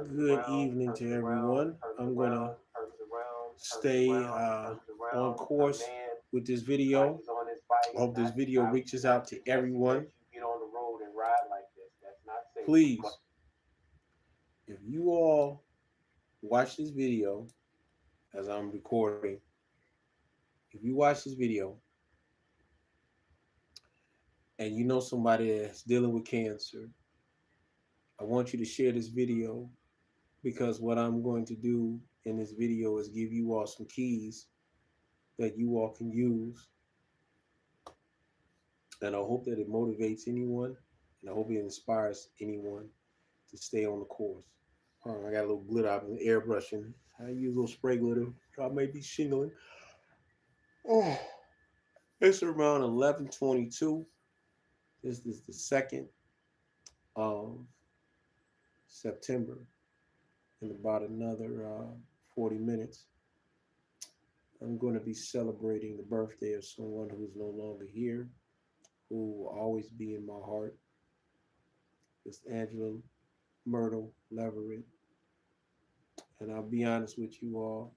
Good evening to everyone. I'm going to stay on course with this video. I hope this video reaches out to everyone. Please, if you all watch this video as I'm recording, if you watch this video and you know somebody that's dealing with cancer, I want you to share this video because what I'm going to do in this video is give you all some keys that you all can use. And I hope that it motivates anyone, and I hope it inspires anyone to stay on the course. I got a little glitter out in airbrushing. I use a little spray glitter. I may be shingling. Oh, it's around 11:22. This is the 2nd of September. In about another 40 minutes, I'm going to be celebrating the birthday of someone who's no longer here, who will always be in my heart. It's Angela Myrtle Leverett. And I'll be honest with you all,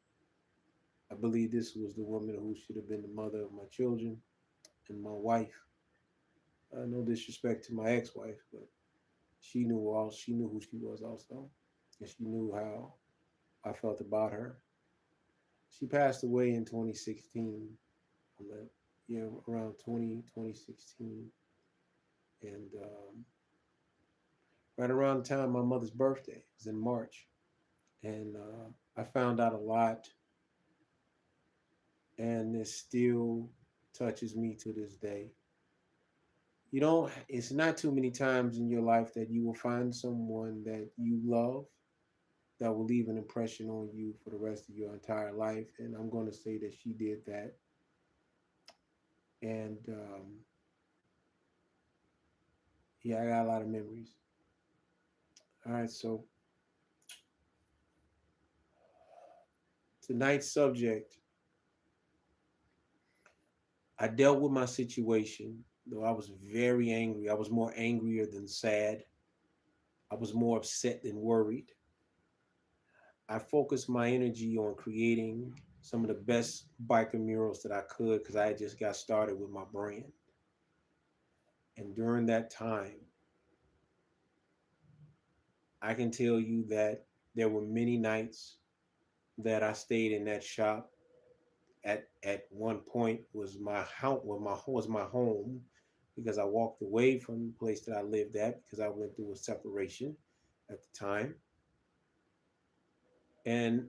I believe this was the woman who should have been the mother of my children and my wife. No disrespect to my ex-wife, but she knew who she was also. And she knew how I felt about her. She passed away in 2016, around 2016. And right around the time of my mother's birthday, it was in March. And I found out a lot, and it still touches me to this day. It's not too many times in your life that you will find someone that you love that will leave an impression on you for the rest of your entire life. And I'm going to say that she did that. And yeah, I got a lot of memories. All right, so tonight's subject, I dealt with my situation, though I was very angry. I was more angrier than sad. I was more upset than worried. I focused my energy on creating some of the best biker murals that I could because I had just got started with my brand. And during that time, I can tell you that there were many nights that I stayed in that shop. At one point was my house, was my home, because I walked away from the place that I lived at because I went through a separation at the time, and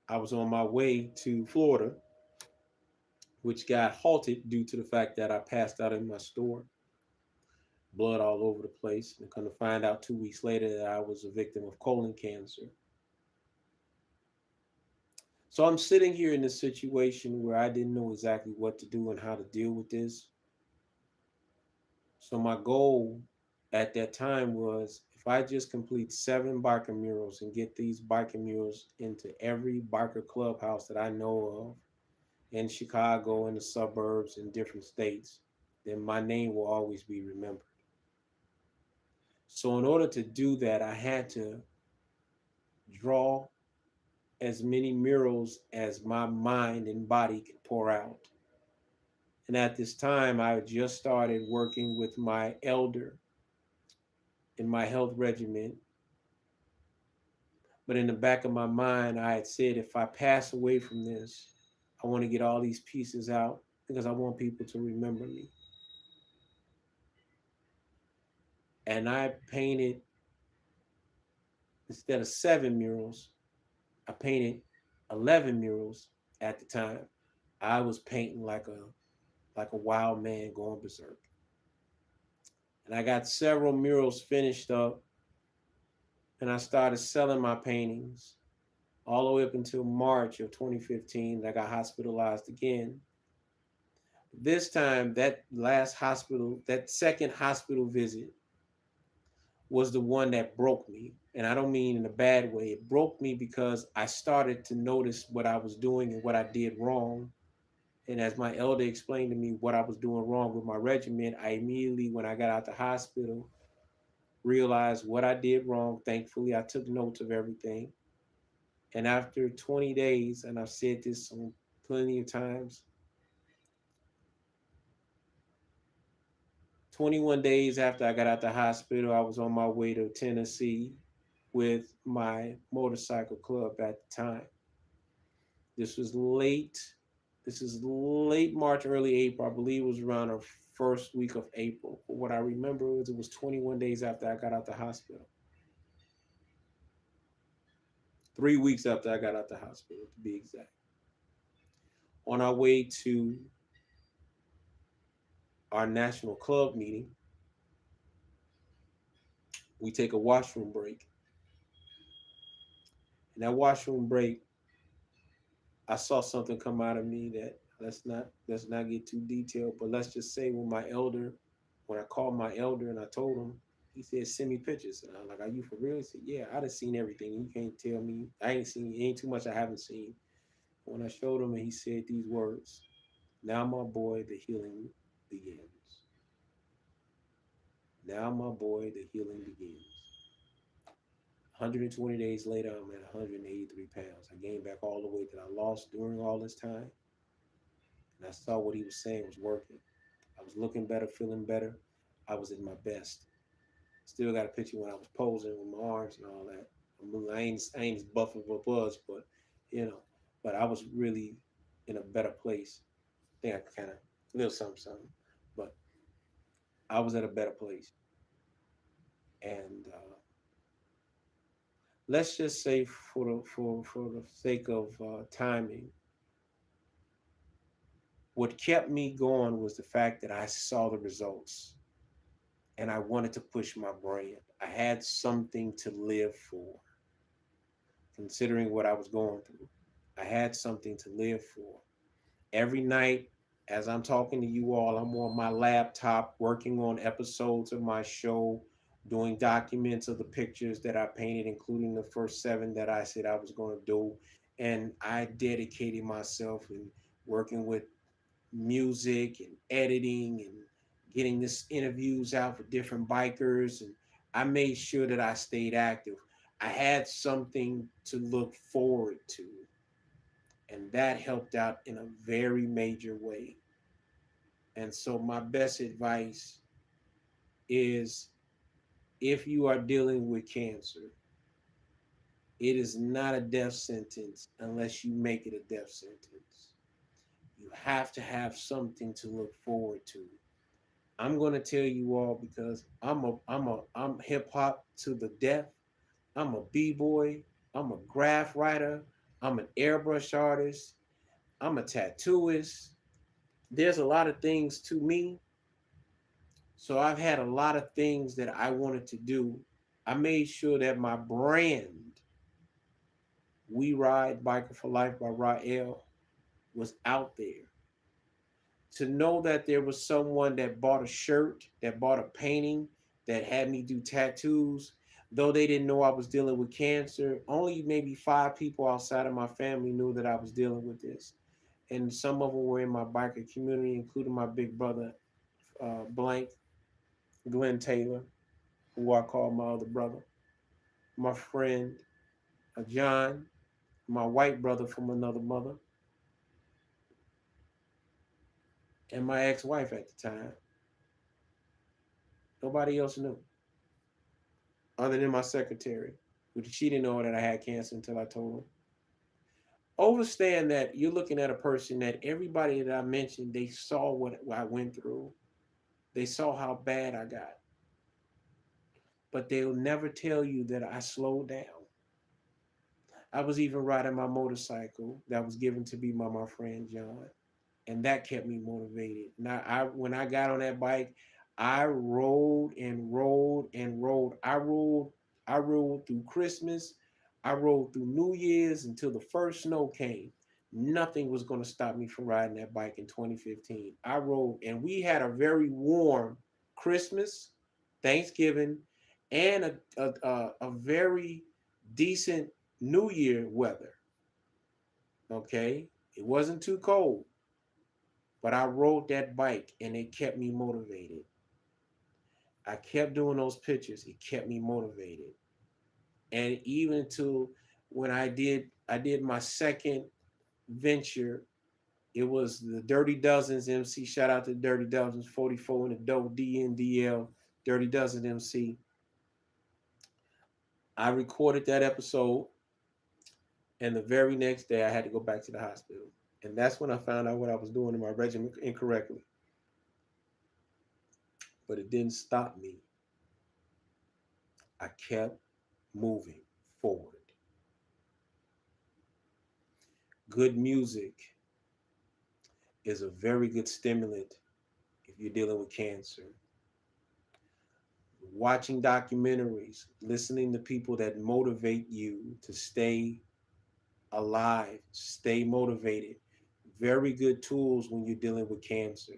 I was on my way to Florida, which got halted due to the fact that I passed out in my store, blood all over the place, and come to find out 2 weeks later that I was a victim of colon cancer. So I'm sitting here in this situation where I didn't know exactly what to do and how to deal with this. So my goal at that time was, if I just complete 7 biker murals and get these biker murals into every biker clubhouse that I know of in Chicago, in the suburbs, in different states, then my name will always be remembered. So in order to do that, I had to draw as many murals as my mind and body could pour out. And at this time, I had just started working with my elder in my health regimen. But in the back of my mind, I had said, if I pass away from this, I want to get all these pieces out because I want people to remember me. And I painted, instead of 7 murals, I painted 11 murals at the time. I was painting like a wild man going berserk. And I got several murals finished up, and I started selling my paintings all the way up until March of 2015. I got hospitalized again. This time, that second hospital visit was the one that broke me. And I don't mean in a bad way. It broke me because I started to notice what I was doing and what I did wrong. And as my elder explained to me what I was doing wrong with my regimen, I immediately, when I got out the hospital, realized what I did wrong. Thankfully, I took notes of everything. And after 20 days, and I've said this plenty of times, 21 days after I got out the hospital, I was on my way to Tennessee with my motorcycle club at the time. This was late. This is late March, early April. I believe it was around the first week of April. But what I remember was it was 21 days after I got out the hospital. 3 weeks after I got out the hospital, to be exact. On our way to our national club meeting, we take a washroom break. In that washroom break, I saw something come out of me that let's not get too detailed, but let's just say when I called my elder and I told him, he said, send me pictures. And I'm like, are you for real? He said, yeah, I done seen everything. You can't tell me. I ain't seen, ain't too much I haven't seen. When I showed him and he said these words, now my boy, the healing begins. Now my boy, the healing begins. 120 days later, I'm at 183 pounds. I gained back all the weight that I lost during all this time. And I saw what he was saying was working. I was looking better, feeling better. I was in my best. Still got a picture when I was posing with my arms and all that. I ain't as buff as I was, but you know, but I was really in a better place. I think I could kind of little something, but I was at a better place. And let's just say, for the sake of timing, what kept me going was the fact that I saw the results and I wanted to push my brand. I had something to live for, considering what I was going through. I had something to live for. Every night, as I'm talking to you all, I'm on my laptop working on episodes of my show, doing documents of the pictures that I painted, including the first 7 that I said I was going to do. And I dedicated myself in working with music and editing and getting this interviews out for different bikers, and I made sure that I stayed active. I had something to look forward to, and that helped out in a very major way. And so my best advice is, if you are dealing with cancer, it is not a death sentence unless you make it a death sentence. You have to have something to look forward to. I'm gonna tell you all, because I'm hip hop to the death. I'm a b-boy. I'm a graph writer. I'm an airbrush artist. I'm a tattooist. There's a lot of things to me. So I've had a lot of things that I wanted to do. I made sure that my brand, We Ride Biker for Life by Rael, was out there. To know that there was someone that bought a shirt, that bought a painting, that had me do tattoos, though they didn't know I was dealing with cancer. Only maybe 5 people outside of my family knew that I was dealing with this. And some of them were in my biker community, including my big brother, Blank, Glenn Taylor, who I call my other brother, my friend, John, my white brother from another mother, and my ex-wife at the time. Nobody else knew, other than my secretary, which she didn't know that I had cancer until I told her. Understand that you're looking at a person that everybody that I mentioned, they saw what I went through. They saw how bad I got. But they'll never tell you that I slowed down. I was even riding my motorcycle that was given to me by my friend John. And that kept me motivated. Now, when I got on that bike, I rode and rode and rode. I rode through Christmas. I rode through New Year's until the first snow came. Nothing was going to stop me from riding that bike in 2015. I rode, and we had a very warm Christmas, Thanksgiving, and a very decent New Year weather. Okay, it wasn't too cold. But I rode that bike and it kept me motivated. I kept doing those pictures. It kept me motivated. And even to when I did my second venture, it was the Dirty Dozens MC. Shout out to Dirty Dozens, 44 in the dope DNDL, Dirty Dozen MC. I recorded that episode, and the very next day I had to go back to the hospital. And that's when I found out what I was doing in my regimen incorrectly. But it didn't stop me. I kept moving forward. Good music is a very good stimulant if you're dealing with cancer. Watching documentaries, listening to people that motivate you to stay alive, stay motivated. Very good tools when you're dealing with cancer.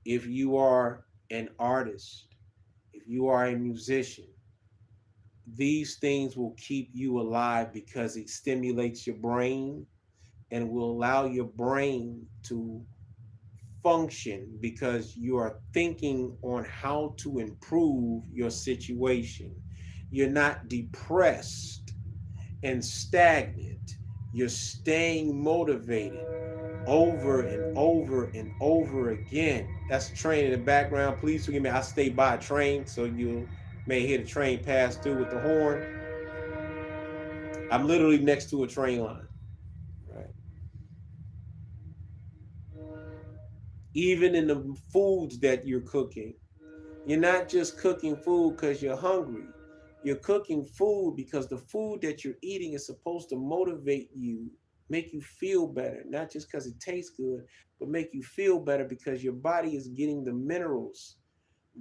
If you are an artist, if you are a musician, these things will keep you alive because it stimulates your brain and will allow your brain to function because you are thinking on how to improve your situation. You're not depressed and stagnant. You're staying motivated over and over and over again. That's a train in the background. Please forgive me. I stay by a train, so you may hear the train pass through with the horn. I'm literally next to a train line. Right. Even in the foods that you're cooking, you're not just cooking food because you're hungry. You're cooking food because the food that you're eating is supposed to motivate you, make you feel better, not just because it tastes good, but make you feel better because your body is getting the minerals,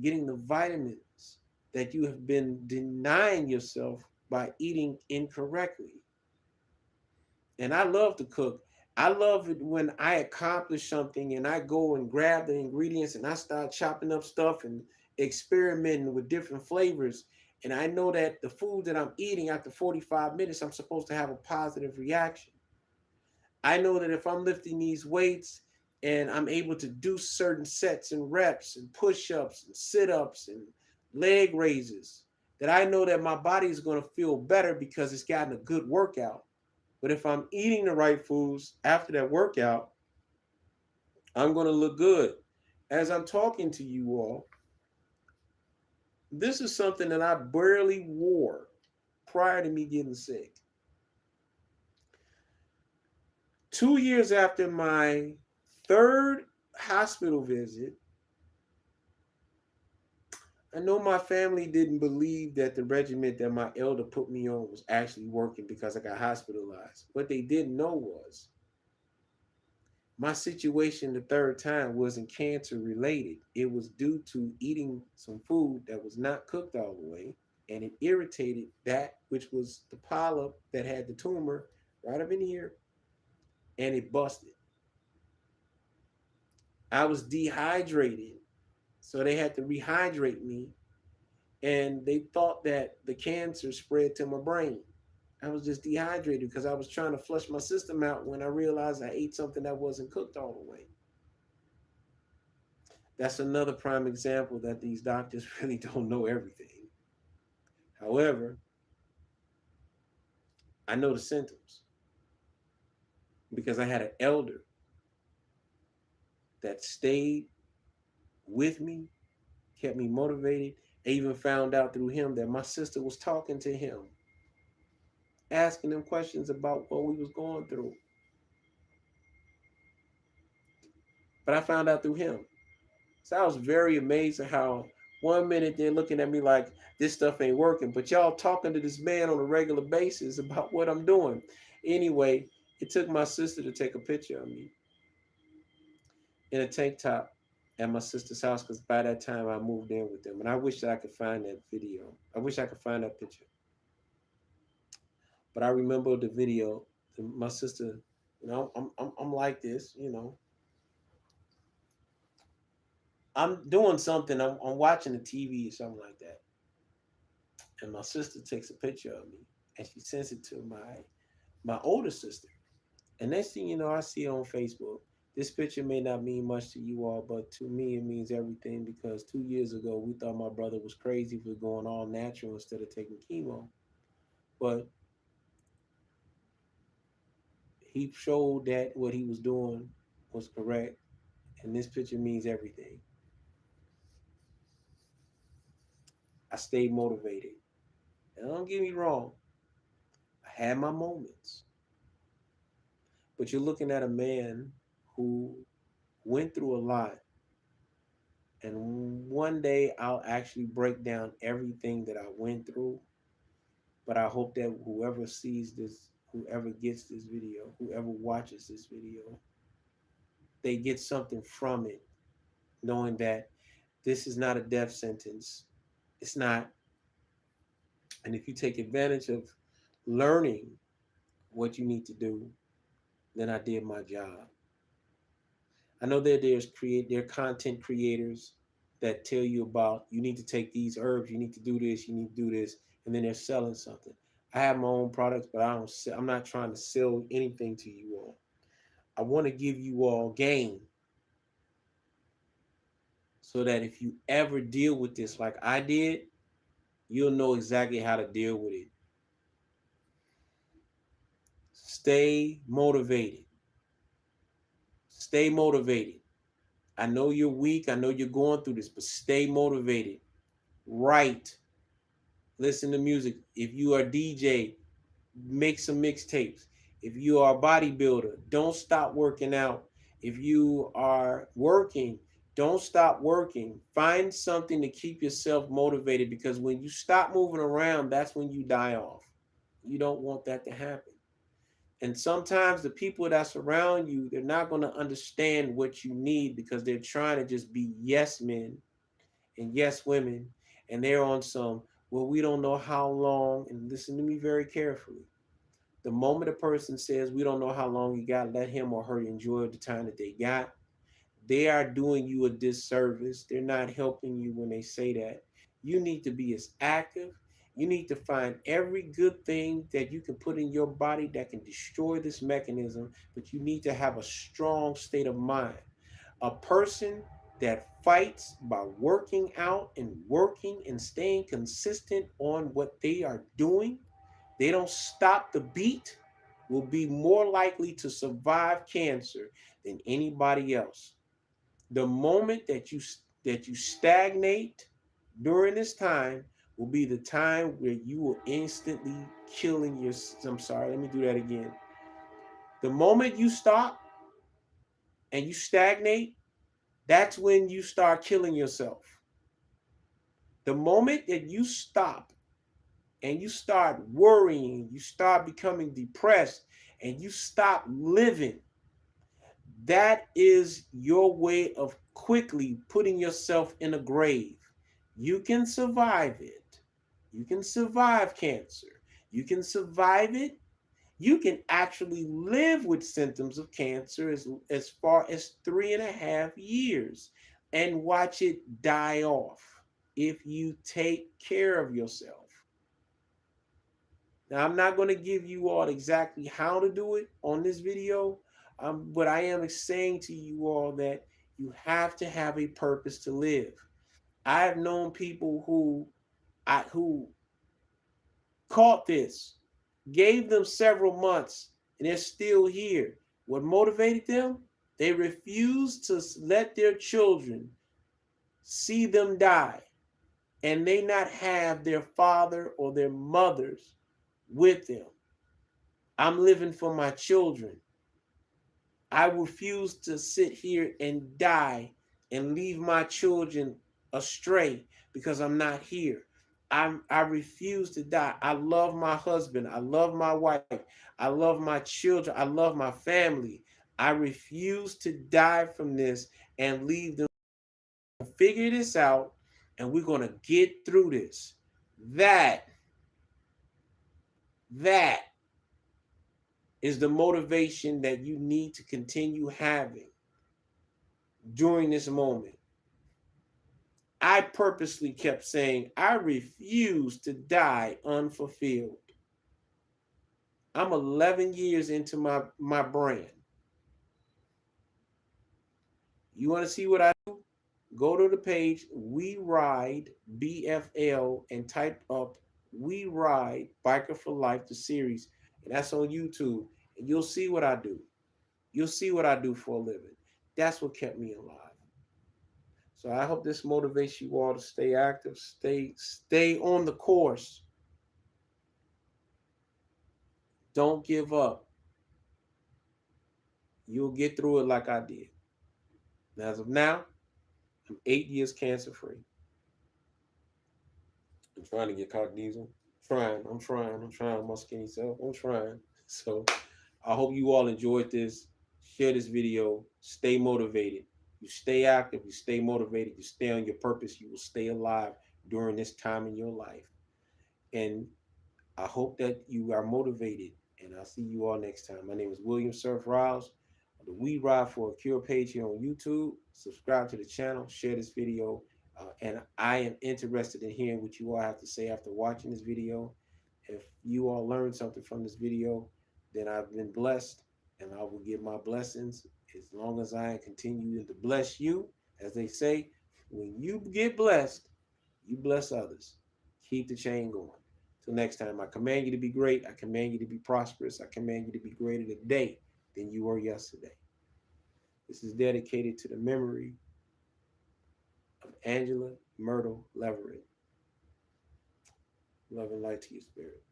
getting the vitamins that you have been denying yourself by eating incorrectly. And I love to cook. I love it when I accomplish something and I go and grab the ingredients and I start chopping up stuff and experimenting with different flavors. And I know that the food that I'm eating after 45 minutes, I'm supposed to have a positive reaction. I know that if I'm lifting these weights and I'm able to do certain sets and reps and push-ups and sit-ups and leg raises, that I know that my body is going to feel better because it's gotten a good workout. But if I'm eating the right foods after that workout, I'm going to look good. As I'm talking to you all, this is something that I barely wore prior to me getting sick. 2 years after my third hospital visit, I know my family didn't believe that the regimen that my elder put me on was actually working because I got hospitalized. What they didn't know was my situation the third time wasn't cancer related. It was due to eating some food that was not cooked all the way, and it irritated that which was the polyp that had the tumor right up in here, and it busted. I was dehydrated, so they had to rehydrate me, and they thought that the cancer spread to my brain. I was just dehydrated because I was trying to flush my system out when I realized I ate something that wasn't cooked all the way. That's another prime example that these doctors really don't know everything. However, I know the symptoms because I had an elder that stayed with me, kept me motivated. I even found out through him that my sister was talking to him, asking him questions about what we was going through. But I found out through him. So I was very amazed at how 1 minute they're looking at me like this stuff ain't working, but y'all talking to this man on a regular basis about what I'm doing. Anyway, it took my sister to take a picture of me in a tank top at my sister's house because by that time I moved in with them. And I wish that I could find that video. I wish I could find that picture. But I remember the video. My sister, I'm like this, I'm doing something. I'm watching the TV or something like that. And my sister takes a picture of me and she sends it to my older sister. And next thing you know, I see it on Facebook. This picture may not mean much to you all, but to me it means everything because 2 years ago we thought my brother was crazy for going all natural instead of taking chemo. But he showed that what he was doing was correct, and this picture means everything. I stayed motivated. And don't get me wrong, I had my moments. But you're looking at a man who went through a lot. And one day I'll actually break down everything that I went through. But I hope that whoever sees this, whoever gets this video, whoever watches this video, they get something from it, knowing that this is not a death sentence. It's not. And if you take advantage of learning what you need to do, then I did my job. I know that there are content creators that tell you about you need to take these herbs, you need to do this, you need to do this, and then they're selling something. I have my own products, but I'm not trying to sell anything to you all. I want to give you all game so that if you ever deal with this like I did, you'll know exactly how to deal with it. Stay motivated. Stay motivated. I know you're weak. I know you're going through this, but stay motivated. Write. Listen to music. If you are a DJ, make some mixtapes. If you are a bodybuilder, don't stop working out. If you are working, don't stop working. Find something to keep yourself motivated because when you stop moving around, that's when you die off. You don't want that to happen. And sometimes the people that surround you, they're not going to understand what you need because they're trying to just be yes men and yes women. And they're on some, well, we don't know how long. And listen to me very carefully. The moment a person says we don't know how long you got, let him or her enjoy the time that they got. They are doing you a disservice. They're not helping you when they say that. You need to be as active. You need to find every good thing that you can put in your body that can destroy this mechanism, but you need to have a strong state of mind. A person that fights by working out and working and staying consistent on what they are doing, they don't stop the beat, will be more likely to survive cancer than anybody else. The moment that you stagnate during this time will be the time where you will instantly killing your. I'm sorry, let me do that again. The moment you stop and you stagnate, that's when you start killing yourself. The moment that you stop and you start worrying, you start becoming depressed, and you stop living, that is your way of quickly putting yourself in a grave. You can survive it. You can survive cancer. You can survive it. You can actually live with symptoms of cancer as far as 3.5 years and watch it die off if you take care of yourself. Now, I'm not going to give you all exactly how to do it on this video, but I am saying to you all that you have to have a purpose to live. I have known people who caught this, gave them several months, and they're still here. What motivated them? They refused to let their children see them die, and they not have their father or their mothers with them. I'm living for my children. I refuse to sit here and die and leave my children astray because I'm not here. I refuse to die. I love my husband. I love my wife. I love my children. I love my family. I refuse to die from this and leave them. Figure this out, and we're going to get through this. That is the motivation that you need to continue having during this moment. I purposely kept saying, I refuse to die unfulfilled. I'm 11 years into my brand. You want to see what I do? Go to the page We Ride BFL and type up We Ride Biker for Life, the series, and that's on YouTube. And you'll see what I do. You'll see what I do for a living. That's what kept me alive. So I hope this motivates you all to stay active, stay on the course. Don't give up. You'll get through it like I did. And as of now, I'm 8 years cancer free. I'm trying to get cock diesel. I'm trying my skinny self. I'm trying. So I hope you all enjoyed this. Share this video. Stay motivated. You stay active, you stay motivated, you stay on your purpose, you will stay alive during this time in your life. And I hope that you are motivated. And I'll see you all next time. My name is William Surf Riles on the We Ride for a Cure page here on YouTube. Subscribe to the channel, share this video. And I am interested in hearing what you all have to say after watching this video. If you all learned something from this video, then I've been blessed, and I will give my blessings as long as I continue to bless you. As they say, when you get blessed, you bless others. Keep the chain going. Till next time, I command you to be great. I command you to be prosperous. I command you to be greater today than you were yesterday. This is dedicated to the memory of Angela Myrtle Leverett. Love and light to your spirit.